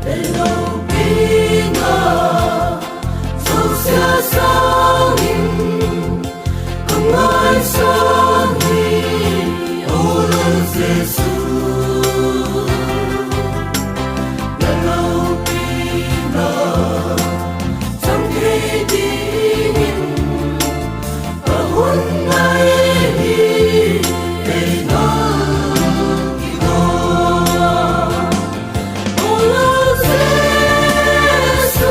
Pilipina, suksesangin ang may sangi, orang Jesus. Pilipina, sangkay dingin, kahon na ihi, ay nag-iba. Orang Jesus,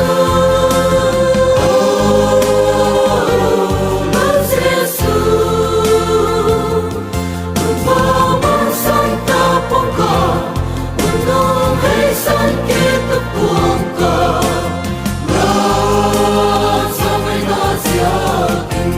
orang Jesus, magpapansang tapong ka, unang haisan kita puang ka, rasa may nasyakin.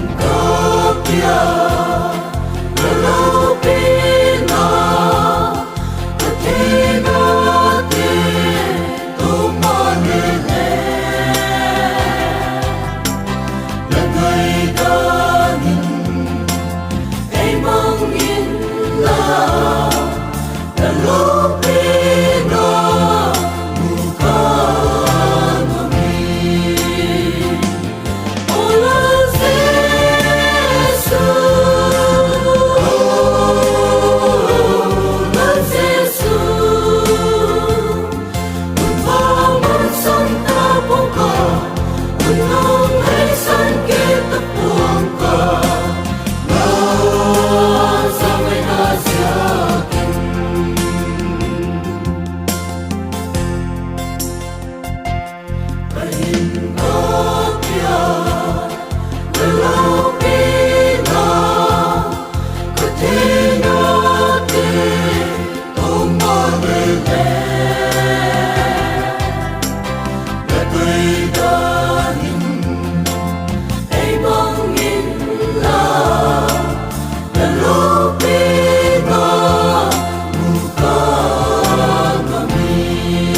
Kahingkapya, lalapin na, katinati, tumanili. Lagay ganin, ay manginla, lalapin na, mukha namin. Orang Jesus, orang Jesus, magpamansang tapong ka, unang haisan kita puang ka, rasa may nasyakin. Kahingkapya, lalapin na, katinati, tumanili. Lagay ganin, ay manginla, lalapin na, mukha namin.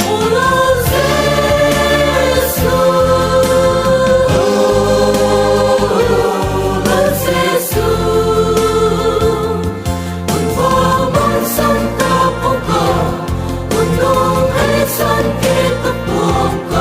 Orang Jesus, orang Jesus, magpamansang tapong ka, unang haisan kita puang ka,